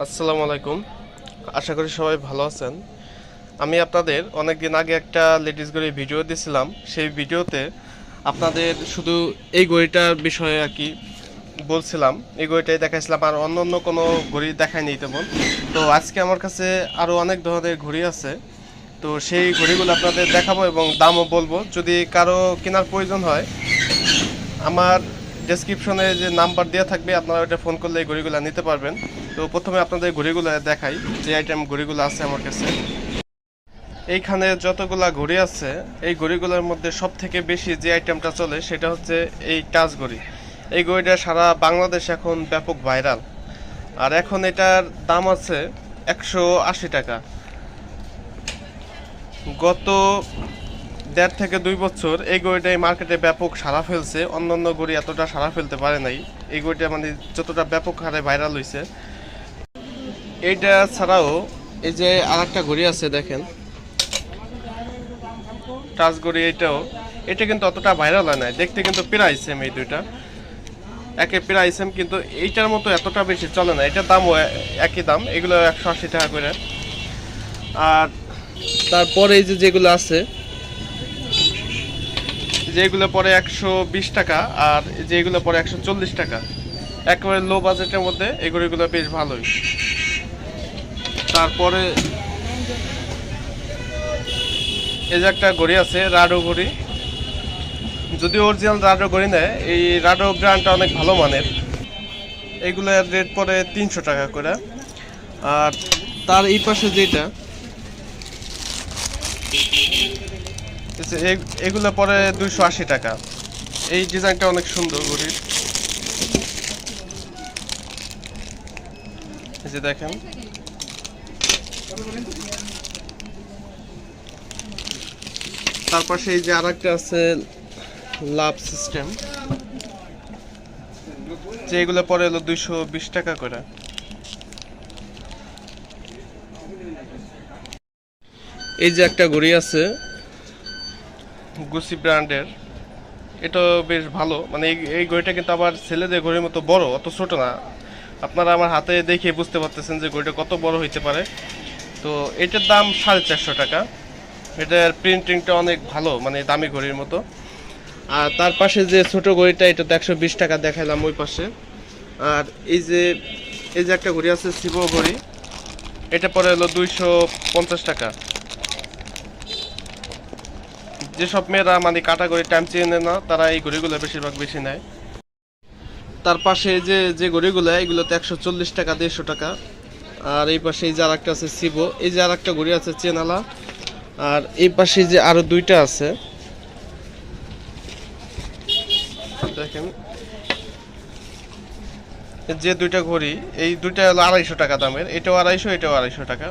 আসসালামু আলাইকুম। আশা করি সবাই ভালো আছেন। আমি আপনাদের অনেক দিন আগে একটা লেডিস ঘড়ি ভিডিও দিয়েছিলাম। সেই ভিডিওতে আপনাদের শুধু এই ঘড়িটার বিষয়ে আর কি বলছিলাম, এই ঘড়িটাই দেখাইছিলাম, আর অন্য অন্য কোনো ঘড়ি দেখায়নি তেমন। তো আজকে আমার কাছে আরও অনেক ধরনের ঘড়ি আছে, তো সেই ঘড়িগুলো আপনাদের দেখাবো এবং দামও বলবো। যদি কারো কেনার প্রয়োজন হয়, আমার ডেসক্রিপশনে যে নাম্বার দেওয়া থাকবে, আপনারা ওইটা ফোন করলে এই ঘড়িগুলো নিতে পারবেন। তো প্রথমে আপনাদের ঘড়িগুলো দেখাই, যে আইটেম ঘড়িগুলো আছে আমার কাছে। এইখানে যতগুলা ঘড়ি আছে, এই ঘড়িগুলোর মধ্যে সব থেকে বেশি যে আইটেমটা চলে সেটা হচ্ছে এই টাচ ঘড়ি। এই ঘড়িটা সারা বাংলাদেশ এখন ব্যাপক ভাইরাল, আর এখন এটার দাম আছে 180 টাকা। গত 1.5 থেকে 2 বছর এই ঘড়িটাই মার্কেটে ব্যাপক সাড়া ফেলছে। অন্যান্য ঘড়ি এতটা সাড়া ফেলতে পারে নাই, এই ঘড়িটা মানে যতটা ব্যাপক হারে ভাইরাল হয়েছে। এইটা ছাড়াও এই যে আর একটা ঘড়ি আছে দেখেন, টাচ ঘড়ি। এটা কিন্তু অতটা ভাইরাল হয় নাই, দেখতে কিন্তু প্রায় সেম। এই দুইটা একে প্রায় সেম, কিন্তু এইটার মতো এতটা বেশি চলে না। এটার দামও একই দাম, এগুলো 180 টাকা করে। আর তারপরে এই যে যেগুলো আছে, যেগুলো পরে 120 টাকা, আর যেগুলো পরে 140 টাকা, একেবারে লো বাজেটের মধ্যে এই ঘড়িগুলো বেশ ভালোই। তারপরে এই যে একটা ঘড়ি আছে, রাডো ঘড়ি। যদি অরিজিনাল রাডো ঘড়ি নেয়, এই রাডো ব্র্যান্ডটা অনেক ভালো মানের। এইগুলোর রেট পড়ে 300 টাকা করে। আর তার এই পাশে যেটা, এগুলো পরে 280 টাকা। এই ডিজাইনটা অনেক সুন্দর ঘড়ির, এই যে দেখেন। তারপর সেই যে আর একটা আছে লাভ সিস্টেম, যে এগুলো পরে হলো 220 টাকা করে। এই যে একটা ঘড়ি আছে গুচি ব্র্যান্ডের, এটা বেশ ভালো। মানে এই ঘড়িটা কিন্তু আবার ছেলেদের ঘড়ির মতো বড়, অত ছোট না। আপনারা আমার হাতে দেখে বুঝতে পারতেছেন যে ঘড়িটা কত বড় হইতে পারে। তো এটার দাম 450 টাকা। এটার প্রিন্টিংটা অনেক ভালো, মানে দামি ঘড়ির মতো। আর তার পাশে যে ছোট ঘড়িটা, এটা তো 120 টাকা দেখাইলাম ওই পাশে। আর এই যে একটা ঘড়ি আছে সিবো ঘড়ি, এটা পরে হলো 250 টাকা। যেসব মেয়েরা মানে কাটা ঘড়ি টাইম চেনে না, তারা এই ঘড়িগুলো বেশিরভাগ বেশি নেয়। তার পাশে যে ঘড়িগুলো, এগুলোতে 140 টাকা, 150 টাকা। আর এই পাশে এই যে আর একটা আছে সিবো, এই যে আর একটা ঘড়ি আছে চেনালা। আর এই পাশে যে আরো দুইটা আছে দেখেন, যে দুইটা ঘড়ি, এই দুইটা হলো 250 টাকা দামের। এটাও 250, এটাও 250 টাকা।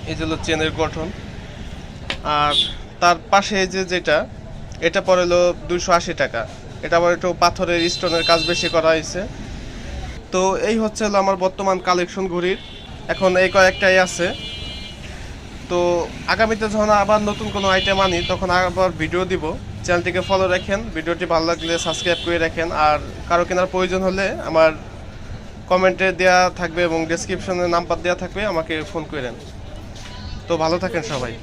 এই যে হলো চেনের গঠন। আর তার পাশে যেটা, এটা পড়ে হলো 280 টাকা। এটা আবার একটু পাথরের স্টোনের কাজ বেশি করা হয়েছে। তো এই হচ্ছে হলো আমার বর্তমান কালেকশন ঘড়ির। এখন এই কয়েকটাই আছে। তো আগামীতে যখন আবার নতুন কোনো আইটেম আনি, তখন আবার ভিডিও দিব। চ্যানেলটিকে ফলো রাখেন, ভিডিওটি ভালো লাগলে সাবস্ক্রাইব করে রাখেন। আর কারো কেনার প্রয়োজন হলে আমার কমেন্টে দেওয়া থাকবে এবং ডেসক্রিপশনে নাম্বার দেওয়া থাকবে, আমাকে ফোন করেন। তো ভালো থাকেন সবাই।